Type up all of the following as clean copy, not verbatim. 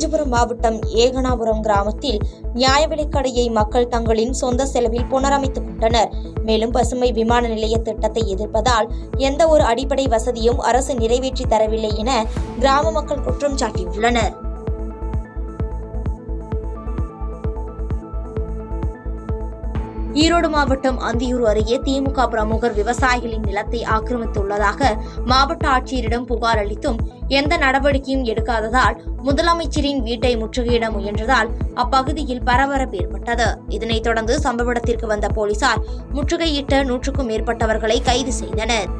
காஞ்சிபுரம் மாவட்டம் ஏகனாபுரம் கிராமத்தில் நியாய விலைக்கடையை மக்கள் தங்களின் சொந்த செலவில் புனரமைத்துக் கொண்டனர். மேலும் பசுமை விமான நிலைய திட்டத்தை எதிர்ப்பதால் எந்த ஒரு அடிப்படை வசதியும் அரசு நிறைவேற்றி தரவில்லை என கிராம மக்கள் குற்றம் சாட்டியுள்ளனர். ஈரோடு மாவட்டம் அந்தியூர் அருகே திமுக பிரமுகர் விவசாயிகளின் நிலத்தை ஆக்கிரமித்துள்ளதாக மாவட்ட ஆட்சியரிடம் புகார் அளித்தும் எந்த நடவடிக்கையும் எடுக்காததால் முதலமைச்சரின் வீட்டை முற்றுகையிட முயன்றதால் அப்பகுதியில் பரபரப்பு ஏற்பட்டது. இதனைத் தொடர்ந்து சம்பவ இடத்திற்கு வந்த போலீசார் முற்றுகையிட்ட 100க்கும் மேற்பட்டவர்களை கைது செய்தனர்.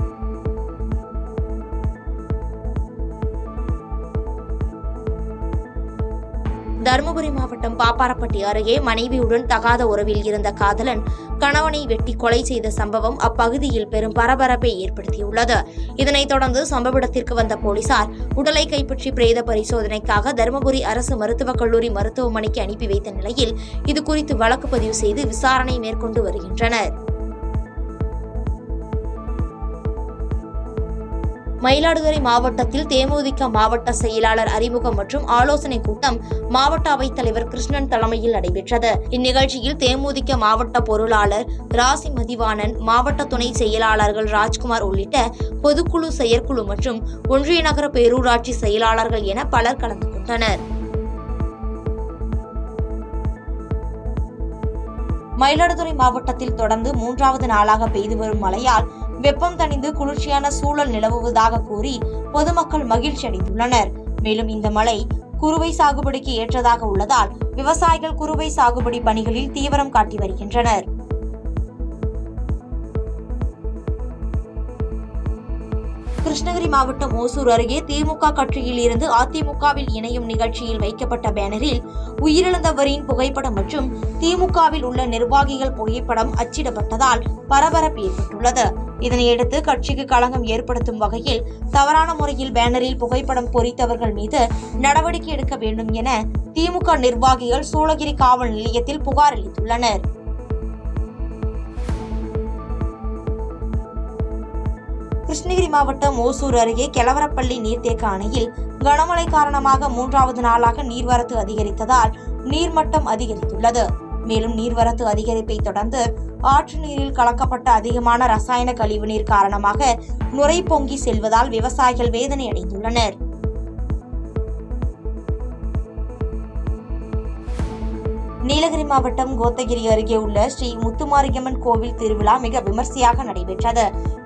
தருமபுரி மாவட்டம் பாப்பாரப்பட்டி அருகே மனைவியுடன் தகாத உறவில் இருந்த காதலன் கணவனை வெட்டி கொலை செய்த சம்பவம் அப்பகுதியில் பெரும் பரபரப்பை ஏற்படுத்தியுள்ளது. இதனைத் தொடர்ந்து சம்பவ இடத்திற்கு வந்த போலீசார் உடலை கைப்பற்றி பிரேத பரிசோதனைக்காக தருமபுரி அரசு மருத்துவக் கல்லூரி மருத்துவமனைக்கு அனுப்பி வைத்த நிலையில் இதுகுறித்து வழக்கு பதிவு செய்து விசாரணை மேற்கொண்டு வருகின்றனர். மயிலாடுதுறை மாவட்டத்தில் தேமுதிக மாவட்ட செயலாளர் அறிமுகம் மற்றும் ஆலோசனை கூட்டம் மாவட்ட அவைத் தலைவர் கிருஷ்ணன் தலைமையில் நடைபெற்றது. இந்நிகழ்ச்சியில் தேமுதிக மாவட்ட பொருளாளர் ராசி மதிவாணன், மாவட்ட துணை செயலாளர்கள் ராஜ்குமார் உள்ளிட்ட பொதுக்குழு, செயற்குழு மற்றும் ஒன்றிய நகர பேரூராட்சி செயலாளர்கள் என பலர் கலந்து கொண்டனர். மயிலாடுதுறை மாவட்டத்தில் தொடர்ந்து 3வது நாளாக பெய்து வரும் மழையால் வெப்பம் தணிந்து குளிர்ச்சியான சூழல் நிலவுவதாக கூறி பொதுமக்கள் மகிழ்ச்சி அடைந்துள்ளனர். மேலும் இந்த மழை குறுவை சாகுபடிக்கு ஏற்றதாக உள்ளதால் விவசாயிகள் குறுவை சாகுபடி பணிகளில் தீவிரம் காட்டி வருகின்றனர். கிருஷ்ணகிரி மாவட்டம் ஓசூர் அருகே திமுக கட்சியில் இருந்து அதிமுகவில் இணையும் நிகழ்ச்சியில் வைக்கப்பட்ட பேனரில் உயிரிழந்தவரின் புகைப்படம் மற்றும் திமுகவில் உள்ள நிர்வாகிகள் புகைப்படம் அச்சிடப்பட்டதால் பரபரப்பு ஏற்பட்டுள்ளது. இதனையடுத்து கட்சிக்கு களங்கம் ஏற்படுத்தும் வகையில் தவறான முறையில் பேனரில் புகைப்படம் பொறித்தவர்கள் மீது நடவடிக்கை எடுக்க வேண்டும் என திமுக நிர்வாகிகள் சூளகிரி காவல் நிலையத்தில் புகார் அளித்துள்ளனர். கிருஷ்ணகிரி மாவட்டம் ஓசூர் அருகே கெலவரப்பள்ளி நீர்த்தேக்க அணையில் கனமழை காரணமாக 3வது நாளாக நீர்வரத்து அதிகரித்ததால் நீர்மட்டம் அதிகரித்துள்ளது. மேலும் நீர்வரத்து அதிகரிப்பை தொடர்ந்து ஆற்று நீரில் கலக்கப்பட்ட அதிகமான ரசாயன கழிவுநீர் காரணமாக நுரை பொங்கி செல்வதால் விவசாயிகள் வேதனை அடைந்துள்ளனர். நீலகிரி மாவட்டம் கோத்தகிரி அருகே உள்ள ஸ்ரீ முத்துமாரியம்மன் கோவில் திருவிழா மிக விமர்சையாக நடைபெற்றது.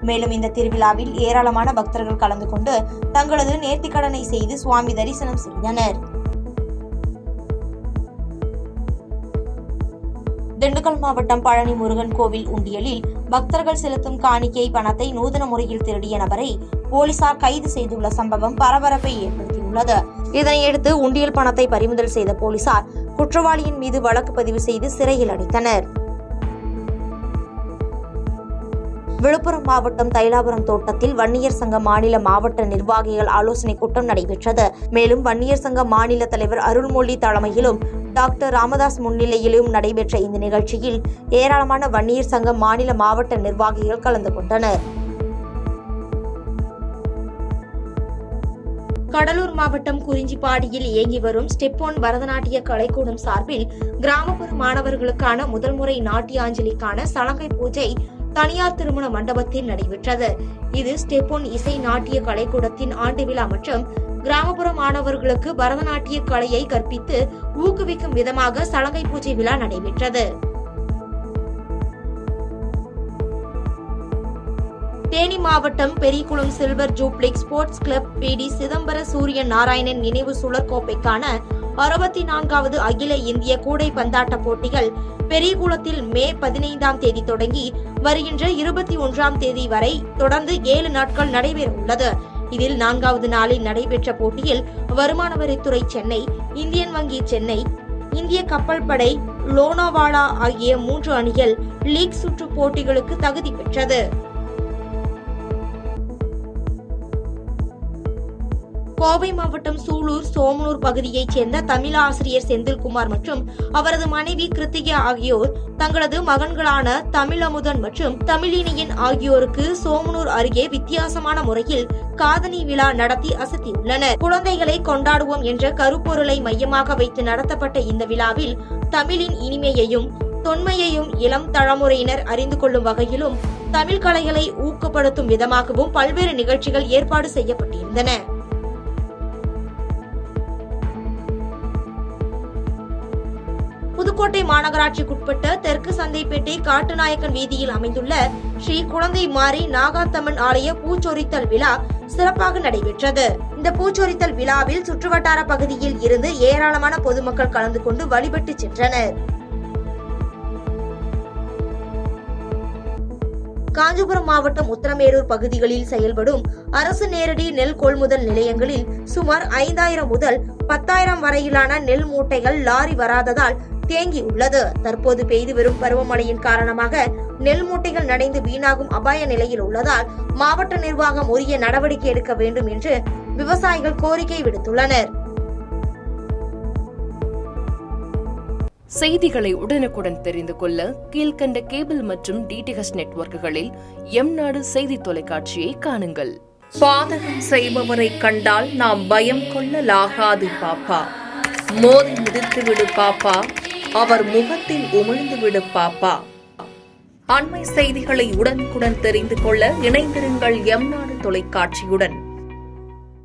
மேலும் இந்த திருவிழாவில் ஏராளமான பக்தர்கள் கலந்து கொண்டு தங்களது நேர்த்திக்கடனை செய்து சுவாமி தரிசனம் செய்தனர். திண்டுக்கல் மாவட்டம் பழனி முருகன் கோவில் உண்டியலில் பக்தர்கள் செலுத்தும் காணிக்கை பணத்தை நூதன முறையில் திருடிய நபரை போலீசார் கைது செய்துள்ள சம்பவம் பரபரப்பை ஏற்படுத்தியுள்ளது. இதனையடுத்து உண்டியல் பணத்தை பறிமுதல் செய்த போலீசார் குற்றவாளியின் மீது வழக்கு பதிவு செய்து சிறையில் அடைத்தனர். விழுப்புரம் மாவட்டம் தைலாபுரம் தோட்டத்தில் வன்னியர் சங்க மாநில மாவட்ட நிர்வாகிகள் ஆலோசனை கூட்டம் நடைபெற்றது. மேலும் வன்னியர் சங்க மாநில தலைவர் அருள்மொழி தலைமையிலும் டாக்டர் ராமதாஸ் முன்னிலையிலும் நடைபெற்ற இந்த நிகழ்ச்சியில் ஏராளமான வன்னியர் சங்க மாநில மாவட்ட நிர்வாகிகள் கலந்து கொண்டனர். கடலூர் மாவட்டம் குறிஞ்சிப்பாடியில் இயங்கி வரும் ஸ்டெப் 1 பரதநாட்டிய கலைக்கூடம் சார்பில் கிராமப்புற மாணவர்களுக்கான முதல் முறை நாட்டியாஞ்சலிக்கான சலங்கை பூஜை தனியார் திருமண மண்டபத்தில் நடைபெற்றது. இது ஸ்டெப் 1 இசை நாட்டிய கலைக்கூடத்தின் ஆண்டு விழா மற்றும் கிராமப்புற மாணவர்களுக்கு பரதநாட்டிய கலையை கற்பித்து ஊக்குவிக்கும் விதமாக சலங்கை பூஜை விழா நடைபெற்றது. தேனி மாவட்டம் Periyakulam silver jubilee sports club PT. Chidambara Surya Narayanan நினைவு சுழற்கோப்பைக்கான 64வது அகில இந்திய கூடை பந்தாட்ட போட்டிகள் பெரியகுளத்தில் மே 15ஆம் தேதி தொடங்கி வருகின்ற 21ஆம் தேதி வரை தொடர்ந்து 7 நாட்கள் நடைபெற உள்ளது. இதில் 4வது நாளில் நடைபெற்ற போட்டியில் வருமான வரித்துறை சென்னை, இந்தியன் வங்கி சென்னை, இந்திய கப்பல் படை லோனாவாலா ஆகிய 3 அணிகள் லீக் சுற்று போட்டிகளுக்கு தகுதி பெற்றது. கோவை மாவட்டம் சூலூர் சோமனூர் பகுதியைச் சேர்ந்த தமிழ் ஆசிரியர் செந்தில்குமார் மற்றும் அவரது மனைவி கிருத்திகா ஆகியோர் தங்களது மகன்களான தமிழமுதன் மற்றும் தமிழினியன் ஆகியோருக்கு சோமனூர் அருகே வித்தியாசமான முறையில் காதணி விழா நடத்தி அசத்தியுள்ளனர். குழந்தைகளை கொண்டாடுவோம் என்ற கருப்பொருளை மையமாக வைத்து நடத்தப்பட்ட இந்த விழாவில் தமிழின் இனிமையையும் தொன்மையையும் இளம் தலைமுறையினர் அறிந்து கொள்ளும் வகையிலும் தமிழ் கலைகளை ஊக்கப்படுத்தும் விதமாகவும் பல்வேறு நிகழ்ச்சிகள் ஏற்பாடு செய்யப்பட்டிருந்தன. புதுக்கோட்டை மாநகராட்சிக்குட்பட்ட தெற்கு சந்தைப்பேட்டை காட்டுநாயக்கன் வீதியில் அமைந்துள்ள ஸ்ரீ குழந்தை மாரி நாகாத்தம்மன் ஆலய பூச்சொரித்தல் விழா சிறப்பாக நடைபெற்றது. இந்த பூச்சொரித்தல் விழாவில் சுற்றுவட்டார பகுதியில் இருந்து ஏராளமான பொதுமக்கள் கலந்து கொண்டு வழிபட்டு சென்றனர். காஞ்சிபுரம் மாவட்டம் உத்தரமேரூர் பகுதிகளில் செயல்படும் அரசு நேரடி நெல் கொள்முதல் நிலையங்களில் சுமார் 5000 முதல் 10,000 வரையிலான நெல் மூட்டைகள் லாரி வராததால் தேங்கியுள்ளது. தற்போது பெய்து வரும் பருவமழையின் காரணமாக நெல் மூட்டைகள் நனைந்து வீணாகும் அபாய நிலையில் உள்ளதால் மாவட்ட நிர்வாகம் உரிய நடவடிக்கை எடுக்க வேண்டும் என்று விவசாயிகள் கோரிக்கை விடுத்துள்ளனர். செய்திகளை உடனுக்குடன் தெரிந்து கொள்ள கீழ்கண்ட கேபிள் மற்றும் டிடிஎச் நெட்வொர்க்குகளில் எம்நாடு செய்தி தொலைக்காட்சியை காணுங்கள். பாதகம் செய்பவரை கண்டால் நாம் பயம் கொள்ளலாகாது பாப்பா. மோதி மிதித்து விடு பாப்பா, அவர் முகத்தில் உமிழ்ந்து விடு பாப்பா. அண்மை செய்திகளை உடனுக்குடன் தெரிந்து கொள்ள இணைந்திருங்கள் எம்நாடு தொலைக்காட்சியுடன்.